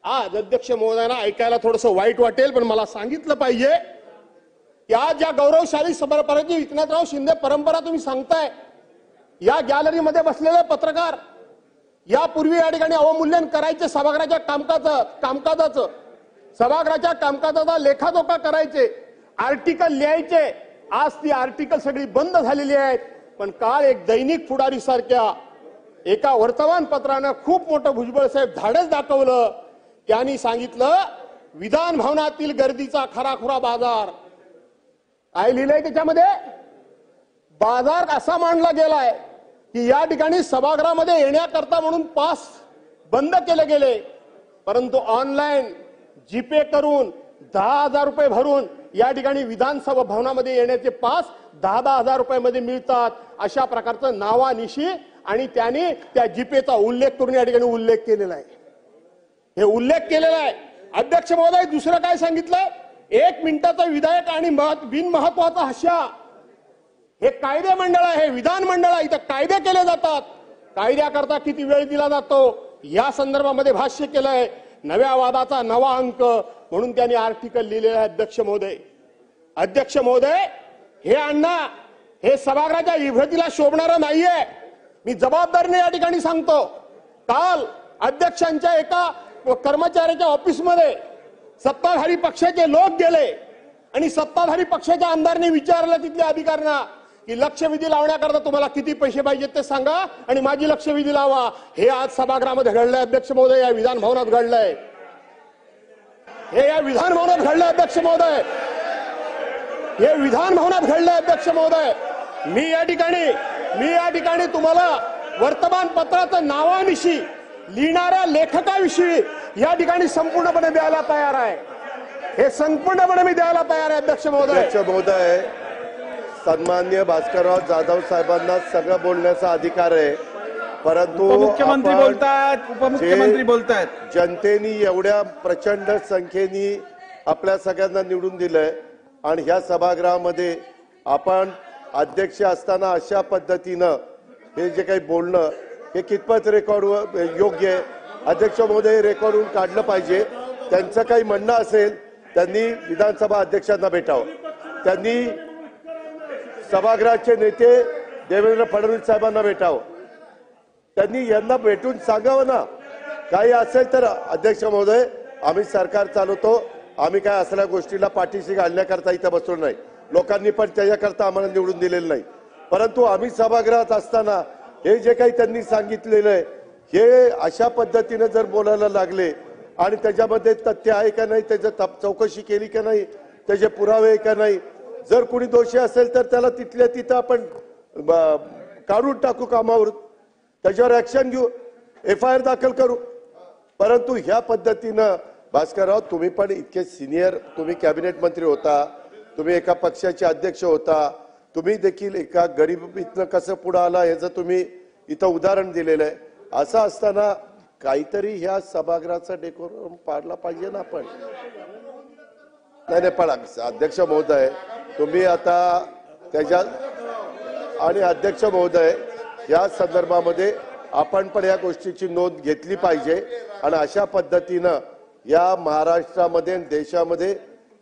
आज अध्यक्ष महोदयांना ऐकायला थोडंसं वाईट वाटेल, पण मला सांगितलं पाहिजे की आज ज्या गौरवशाली सभापती एकनाथराव शिंदे परंपरा तुम्ही सांगताय, या गॅलरीमध्ये बसलेले पत्रकार यापूर्वी या ठिकाणी अवमूल्यन करायचे सभागृहाच्या कामकाजाचं सभागृहाच्या कामकाजाचा लेखाजोखा करायचे, आर्टिकल लिहायचे. आज ती आर्टिकल सगळी बंद झालेली आहेत. पण काल एक दैनिक पुढारी सारख्या एका वर्तमानपत्रानं खूप मोठं भुजबळ साहेब धाडस दाखवलं. त्यांनी सांगितलं विधान भवनातील गर्दीचा खराखुरा बाजार. काय लिहिलंय त्याच्यामध्ये? बाजार असा मांडला गेलाय की या ठिकाणी सभागृहामध्ये येण्याकरता म्हणून पास बंद केले गेले, परंतु ऑनलाईन जीपे करून 10,000 रुपये भरून या ठिकाणी विधानसभा भवनामध्ये येण्याचे पास 10,000 रुपयामध्ये मिळतात. अशा प्रकारचं नावानिशी आणि त्याने त्या जीपेचा उल्लेख करून या ठिकाणी उल्लेख केलेला आहे. हे उल्लेख केलेला आहे. अध्यक्ष महोदय, दुसरं काय सांगितलंय? 1 मिनिटाचा विधायक आणि बिनमहत्वाचा हास्य. हे कायदे मंडळ आहे, विधान मंडळ आहे, इथं कायदे केले जातात. कायद्याकरता किती वेळ दिला जातो या संदर्भामध्ये भाष्य केलंय. नव्या वादाचा नवा अंक म्हणून त्यांनी आर्टिकल लिहिलेलं आहे. अध्यक्ष महोदय, हे अण्णा हे सभागृहाच्या इभ्रतीला शोभणारं नाहीये. मी जबाबदारीने या ठिकाणी सांगतो. काल अध्यक्षांच्या एका कर्मचाऱ्याच्या ऑफिसमध्ये सत्ताधारी पक्षाचे लोक गेले आणि सत्ताधारी पक्षाच्या आमदारांनी विचारलं तिथल्या अधिकाऱ्यांना की लक्षवेधी लावण्याकरता तुम्हाला किती पैसे पाहिजेत ते सांगा आणि माझी लक्षवेधी लावा. हे आज सभागृहामध्ये घडलंय अध्यक्ष महोदय, या विधान भवनात घडलंय. हे या विधान भवनात घडलंय अध्यक्ष महोदय, हे विधान भवनात घडलंय अध्यक्ष महोदय. मी या ठिकाणी तुम्हाला वर्तमानपत्राचं नावानिशी लिहिणाऱ्या लेखकाविषयी या ठिकाणी संपूर्णपणे द्यायला तयार आहे. हे संपूर्णपणे मी द्यायला तयार आहे अध्यक्ष महोदय. सन्माननीय भास्करराव जाधव साहेबांना सगळं बोलण्याचा अधिकार आहे, परंतु मुख्यमंत्री बोलतात, उपमुख्यमंत्री बोलतात. जनतेने एवढ्या प्रचंड संख्येने आपल्या सगळ्यांना निवडून दिलंय आणि ह्या सभागृहामध्ये आपण अध्यक्ष असताना अशा पद्धतीनं हे जे काही बोलणं हे कितपत रेकॉर्ड योग्य आहे? अध्यक्ष महोदय, रेकॉर्डवरून काढलं पाहिजे. त्यांचं काही म्हणणं असेल त्यांनी विधानसभा अध्यक्षांना भेटावं. त्यांनी सभागृहाचे नेते देवेंद्र फडणवीस साहेबांना भेटावं. त्यांनी यांना भेटून सांगावं ना. काही असेल तर अध्यक्ष महोदय, आम्ही सरकार चालवतो, आम्ही काय असल्या गोष्टीला पाठीशी घालण्याकरता इथं बसलो नाही. लोकांनी पण त्याच्याकरता आम्हाला निवडून दिलेलं नाही. परंतु आम्ही सभागृहात असताना हे जे काही त्यांनी सांगितलेलं आहे हे अशा पद्धतीने जर बोलायला लागले आणि त्याच्यामध्ये तथ्य आहे का नाही, त्याची चौकशी केली का नाही, त्याचे पुरावे आहे का नाही, जर कोणी दोषी असेल तर त्याला तिथल्या तिथं आपण काढून टाकू कामावर, त्याच्यावर ऍक्शन घेऊ, FIR दाखल करू. परंतु ह्या पद्धतीनं भास्करराव, तुम्ही पण इतके सिनियर, तुम्ही कॅबिनेट मंत्री होता, तुम्ही एका पक्षाचे अध्यक्ष होता, तुम्ही देखील एका गरिबीतनं कसं पुढे आला याचं तुम्ही इथं उदाहरण दिलेलं आहे. असं असताना काहीतरी ह्या सभागृहाचा डेकोरम पाडला पाहिजे ना आपण. नाही पण अध्यक्ष महोदय, तुम्ही आता त्याच्यात आणि अध्यक्ष महोदय या संदर्भामध्ये आपण पण या गोष्टीची नोंद घेतली पाहिजे आणि अशा पद्धतीनं या महाराष्ट्रामध्ये देशामध्ये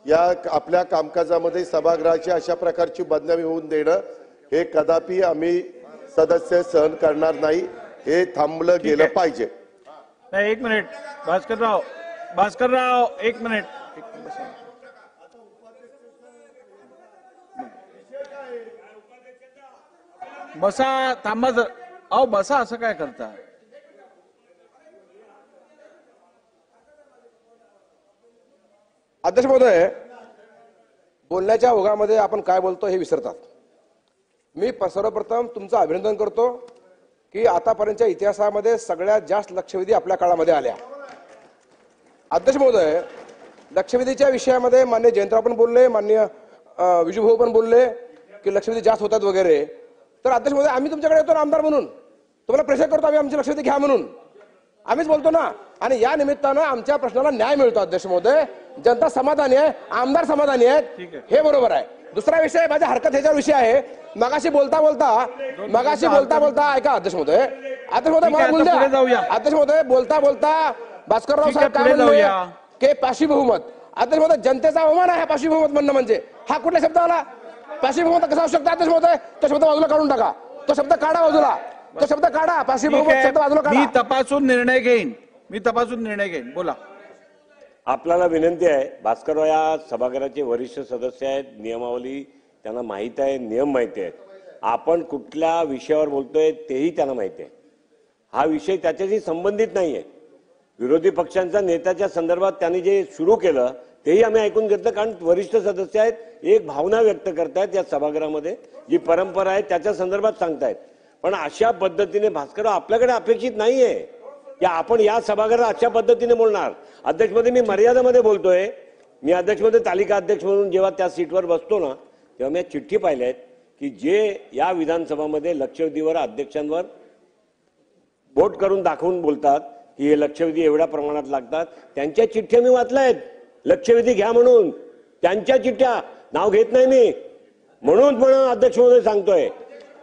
या आपल्या कामकाजामध्ये सभागृहाची अशा प्रकारची बदनामी होऊन देणं हे कदापि आम्ही सदस्य सहन करणार नाही. हे थांबलं गेलं पाहिजे. नाही, 1 मिनिट भास्करराव 1 मिनिट बसा, थांबा जर. अहो बसा, असं काय करता? अध्यक्ष महोदय, बोलण्याच्या ओघामध्ये आपण काय बोलतो हे विसरतात. मी सर्वप्रथम तुमचं अभिनंदन करतो की आतापर्यंतच्या इतिहासामध्ये सगळ्यात जास्त लक्षवेधी आपल्या काळामध्ये आल्या. अध्यक्ष महोदय, लक्षवेधीच्या विषयामध्ये माननीय जयंतराव पण बोलले, माननीय विजूभाऊ पण बोलले की लक्षवेधी जास्त होतात वगैरे. तर अध्यक्ष महोदय, आम्ही तुमच्याकडे येतो ना आमदार म्हणून, तुम्हाला प्रेशर करतो आम्ही आमची लक्षवेधी घ्या म्हणून, आम्हीच बोलतो ना. आणि या निमित्तानं आमच्या प्रश्नाला न्याय मिळतो. अध्यक्ष महोदय, जनता समाधानी आहे, आमदार समाधानी आहेत, हे बरोबर आहे. दुसरा विषय, माझ्या हरकत ह्याच्यावर विषय आहे. मगाशी बोलता बोलता ऐका अध्यक्ष महोदय, मला बोलू द्या. अध्यक्ष महोदय, बोलता बोलता भास्करराव ठीक आहे, साहेब काय पुढे म्हणले जाऊया. की पाशी बहुमत. अध्यक्ष महोदय, जनतेचा अवमान आहे पाशी बहुमत म्हणणं म्हणजे. हा कुठला शब्द आला? पाशी बहुमत कसा असू शकतो अध्यक्ष महोदय? तो शब्द बाजूला काढून टाका, तो शब्द काढा बाजूला, तो शब्द काढा. पाशी ठीक बहुमत आहे, शब्द बाजूला मी काढा. तपासून निर्णय घेईन. बोला. आपल्याला विनंती आहे, भास्करराव या सभागृहाचे वरिष्ठ सदस्य आहेत, नियमावली त्यांना माहित आहे, नियम माहिती आहेत. आपण कुठल्या विषयावर बोलतोय तेही त्यांना माहिती आहे. हा विषय त्याच्याशी संबंधित नाहीये. विरोधी पक्षांच्या नेत्याच्या संदर्भात त्यांनी जे सुरू केलं तेही आम्ही ऐकून घेतलं, कारण वरिष्ठ सदस्य आहेत, एक भावना व्यक्त करतायत या सभागृहामध्ये, जी परंपरा आहे त्याच्या संदर्भात सांगतायत. पण अशा पद्धतीने भास्करराव आपल्याकडे अपेक्षित नाहीये की आपण या सभागृहात अशा पद्धतीने बोलणार. अध्यक्षमध्ये मी मर्यादेमध्ये बोलतोय. मी अध्यक्षमध्ये तालिका अध्यक्ष म्हणून जेव्हा त्या सीटवर बसतो ना, तेव्हा मी चिठ्ठी पाहिल्या आहेत की जे या विधानसभामध्ये लक्षवेधीवर अध्यक्षांवर बोट करून दाखवून बोलतात की हे लक्षवेधी एवढ्या प्रमाणात लागतात, त्यांच्या चिठ्ठ्या मी वाचल्या आहेत. लक्षवेधी घ्या म्हणून त्यांच्या चिठ्ठ्या, नाव घेत नाही मी. म्हणून अध्यक्ष महोदय सांगतोय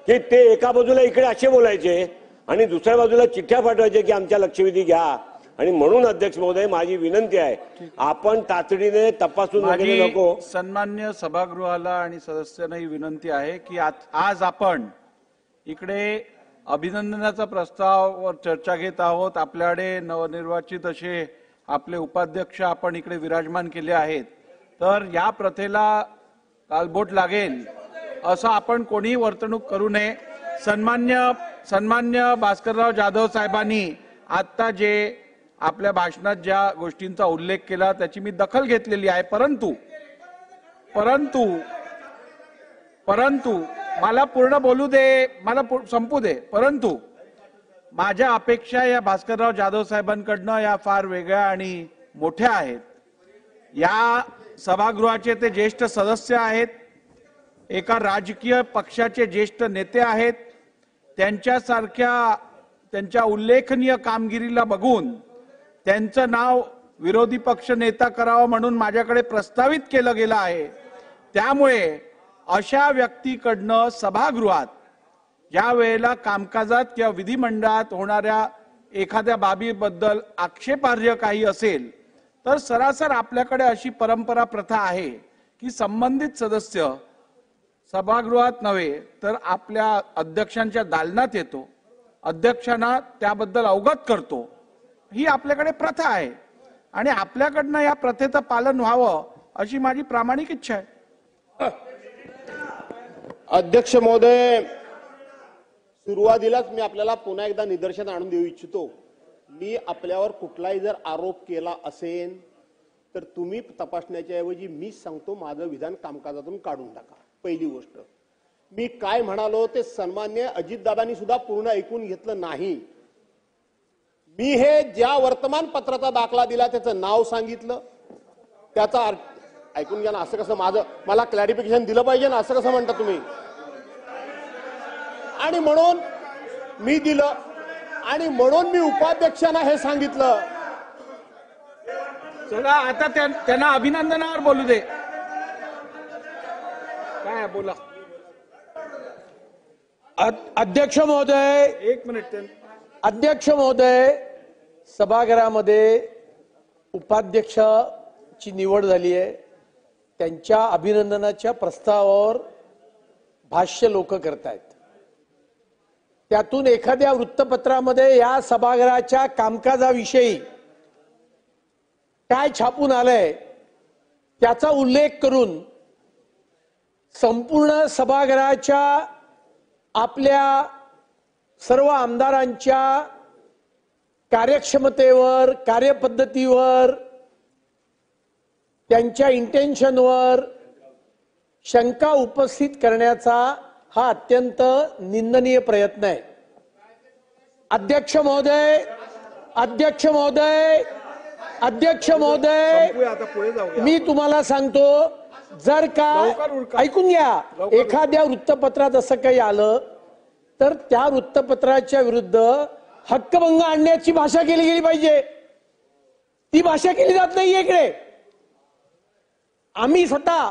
की ते एका बाजूला इकडे असे बोलायचे आणि दुसऱ्या बाजूला चिठ्ठ्या पाठवायचे की आमच्या लक्षवेधी घ्या. आणि म्हणून अध्यक्ष महोदय माझी विनंती आहे, आपण तातडीने तपासून वगैरे नको. सन्मान्य सभागृहाला आणि सदस्यांना ही विनंती आहे की आज आपण इकडे अभिनंदनाचा प्रस्तावावर चर्चा घेत आहोत. आपल्याकडे नवनिर्वाचित असे आपले उपाध्यक्ष आपण इकडे विराजमान केले आहेत. तर या प्रथेला गालबोट लागेल असं आपण कोणी वर्तणूक करू नये. सन्मान्य भास्करराव जाधव साहेबांनी आता जे आपल्या भाषणात ज्या गोष्टींचा उल्लेख केला त्याची मी दखल घेतलेली आहे. परंतु मला पूर्ण बोलू दे, मला संपू दे. परंतु माझ्या अपेक्षा या भास्करराव जाधव साहेबांकडनं या फार वेगळ्या आणि मोठ्या आहेत. या सभागृहाचे ते ज्येष्ठ सदस्य आहेत, एका राजकीय पक्षाचे ज्येष्ठ नेते आहेत. त्यांच्या उल्लेखनीय कामगिरीला बघून त्यांचं नाव विरोधी पक्ष नेता करावं म्हणून माझ्याकडे प्रस्तावित केलं गेलं आहे. त्यामुळे अशा व्यक्तीकडनं सभागृहात ज्या वेळेला कामकाजात किंवा विधिमंडळात होणाऱ्या एखाद्या बाबीबद्दल आक्षेपार्ह काही असेल तर सरासर आपल्याकडे अशी परंपरा प्रथा आहे की संबंधित सदस्य सभागृहात नव्हे तर आपल्या अध्यक्षांच्या दालनात येतो, अध्यक्षांना त्याबद्दल अवगत करतो. ही आपल्याकडे प्रथा आहे आणि आपल्याकडनं या प्रथेचं पालन व्हावं अशी माझी प्रामाणिक इच्छा आहे. अध्यक्ष महोदय, सुरुवातीलाच मी आपल्याला पुन्हा एकदा निदर्शन आणून देऊ इच्छितो. मी आपल्यावर कुठलाही जर आरोप केला असेल तर तुम्ही तपासण्याच्या ऐवजी मी सांगतो माझं विधान कामकाजातून काढून टाका. पहिली गोष्ट, मी काय म्हणालो ते सन्मान्य अजितदादांनी सुद्धा पूर्ण ऐकून घेतलं नाही. मी हे ज्या वर्तमानपत्राचा दाखला दिला त्याचं नाव सांगितलं, त्याचा ऐकून घ्या ना. असं कसं मला क्लॅरिफिकेशन दिलं पाहिजे ना, असं कसं म्हणता तुम्ही? आणि म्हणून मी दिलं आणि म्हणून मी उपाध्यक्षांना हे सांगितलं. चला आता त्यांना अभिनंदनावर बोलू दे. काय बोला. अध्यक्ष महोदय, एक मिनिट. अध्यक्ष महोदय, सभागृहामध्ये उपाध्यक्षाची निवड झाली आहे. त्यांच्या अभिनंदनाच्या प्रस्तावावर भाष्य लोक करतायत. त्यातून एखाद्या वृत्तपत्रामध्ये या सभागृहाच्या कामकाजाविषयी काय छापून आलंय त्याचा उल्लेख करून संपूर्ण सभागृहाच्या आपल्या सर्व आमदारांच्या कार्यक्षमतेवर, कार्यपद्धतीवर, त्यांच्या इंटेन्शनवर शंका उपस्थित करण्याचा हा अत्यंत निंदनीय प्रयत्न आहे. अध्यक्ष महोदय, अध्यक्ष महोदय, अध्यक्ष महोदय, मी तुम्हाला सांगतो, जर का ऐकून घ्या, एखाद्या वृत्तपत्रात असं काही आलं तर त्या वृत्तपत्राच्या विरुद्ध हक्कभंग आणण्याची भाषा केली गेली पाहिजे. ती भाषा केली जात नाही इकडे. आम्ही स्वतः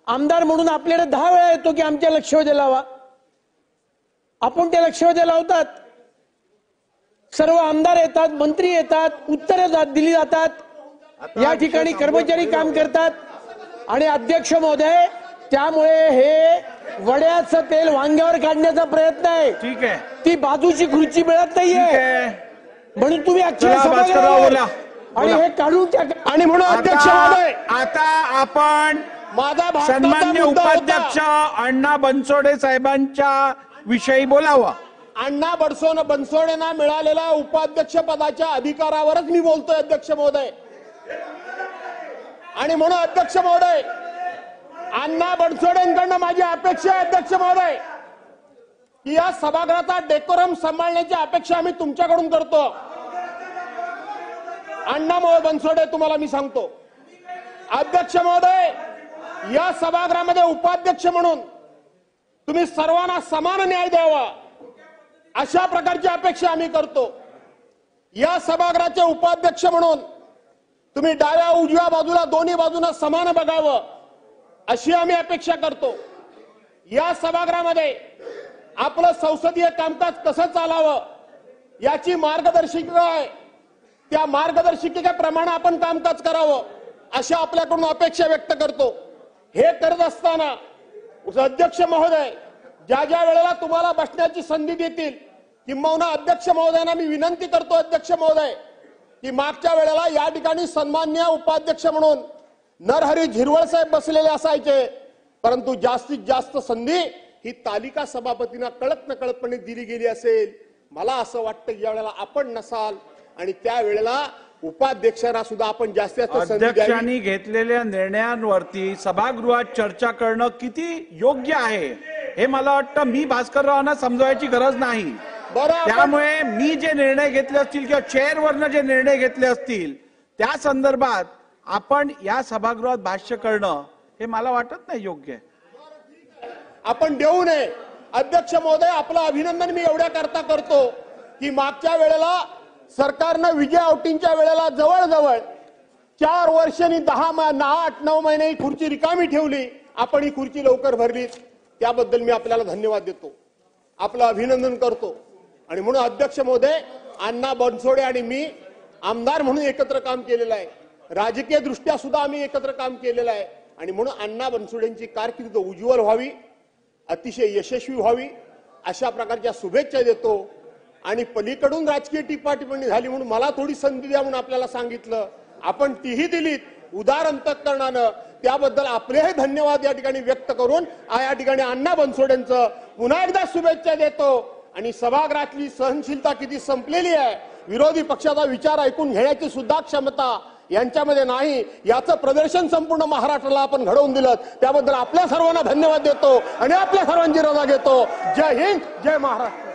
आमदार म्हणून आपल्याकडे 10 वेळा येतो की आमच्या लक्षवेधी लावा. आपण त्या लक्षवेधी लावतात. सर्व आमदार येतात, मंत्री येतात, उत्तरे दिली जातात, या ठिकाणी कर्मचारी काम करतात आणि अध्यक्ष महोदय त्यामुळे हे वड्याचं तेल वांग्यावर काढण्याचा प्रयत्न आहे. ठीक आहे. ती बाजूची खुर्ची मिळत नाहीये म्हणून तुम्ही अक्षय चला, भास्करराव बोला. आणि हे काढून टाका. आणि म्हणून अध्यक्ष महोदय आता आपण माझा भारताचा सन्मान्य मुद्दा होता. उपाध्यक्ष अण्णा बनसोडे साहेबांच्या विषयी बोलावं. अण्णा बनसोडेंना मिळालेल्या उपाध्यक्ष पदाच्या अधिकारावरच मी बोलतोय अध्यक्ष महोदय. आणि म्हणून अध्यक्ष महोदय अण्णा बनसोडेंकडनं माझी अपेक्षा आहे अध्यक्ष महोदय की या सभागृहाचा डेकोरम सांभाळण्याची अपेक्षा आम्ही तुमच्याकडून करतो. अण्णा बनसोडे तुम्हाला मी सांगतो अध्यक्ष महोदय या सभागृहामध्ये उपाध्यक्ष म्हणून तुम्ही सर्वांना समान न्याय द्यावा अशा प्रकारची अपेक्षा आम्ही करतो. या सभागृहाचे उपाध्यक्ष म्हणून तुम्ही डाव्या उजव्या बाजूला दोन्ही बाजूला समान बघावं अशी आम्ही अपेक्षा करतो. या सभागृहामध्ये आपलं संसदीय कामकाज कसं चालावं याची मार्गदर्शिका आहे. त्या मार्गदर्शिकेप्रमाणे आपण कामकाज करावं अशा आपल्याकडून अपेक्षा व्यक्त करतो. हे करत असताना अध्यक्ष महोदय ज्या ज्या वेळेला तुम्हाला बसण्याची संधी देतील किंबहुना अध्यक्ष महोदयांना मी विनंती करतो अध्यक्ष महोदय की मागच्या वेळेला या ठिकाणी सन्मान्य उपाध्यक्ष म्हणून नरहरी झिरवळ साहेब बसलेले असायचे परंतु जास्तीत जास्त संधी ही तालिका सभापतींना कळत नकळतपणे दिली गेली असेल. मला असं वाटतं की यावेळेला आपण नसाल आणि त्यावेळेला उपाध्यक्षांना सुद्धा आपण जास्तीत जास्त संधी द्यावी. अध्यक्षांनी घेतलेल्या निर्णयांवरती सभागृहात चर्चा करणं किती योग्य आहे हे मला वाटतं मी भास्कररावांना समजवायची गरज नाही. त्यामुळे मी जे निर्णय घेतले असतील किंवा चेअरवरनं जे निर्णय घेतले असतील त्या संदर्भात आपण या सभागृहात भाष्य करणं हे मला वाटत नाही योग्य आहे. आपण देऊ नये. अध्यक्ष महोदय आपलं अभिनंदन मी एवढ्या करता करतो की मागच्या वेळेला सरकारनं विजय औटींच्या वेळेला जवळजवळ 4 वर्षांनी 8-9 महिने ही खुर्ची रिकामी ठेवली. आपण ही खुर्ची लवकर भरली त्याबद्दल मी आपल्याला धन्यवाद देतो, आपलं अभिनंदन करतो. आणि म्हणून अध्यक्ष महोदय अण्णा बनसोडे आणि मी आमदार म्हणून एकत्र काम केलेलं आहे, राजकीय दृष्ट्या सुद्धा आम्ही एकत्र काम केलेलं आहे. आणि म्हणून अण्णा बनसोडेंची कारकीर्द उज्ज्वल व्हावी, अतिशय यशस्वी व्हावी अशा प्रकारच्या शुभेच्छा देतो. आणि पलीकडून राजकीय टिप्पाटिप्पणी झाली म्हणून मला थोडी संधी द्या म्हणून आपल्याला सांगितलं, आपण तीही दिलीत उदार अंतःकरणानं, त्याबद्दल आपलेही धन्यवाद या ठिकाणी व्यक्त करून या ठिकाणी अण्णा बनसोडेंचं पुन्हा एकदा शुभेच्छा देतो. आणि सभागृहातली सहनशीलता किती संपलेली आहे, विरोधी पक्षाचा विचार ऐकून घेण्याची सुद्धा क्षमता यांच्यामध्ये नाही, याचं प्रदर्शन संपूर्ण महाराष्ट्राला आपण घडवून दिलं. त्याबद्दल आपल्या सर्वांना धन्यवाद देतो आणि आपल्या सर्वांची रजा घेतो. जय हिंद, जय महाराष्ट्र.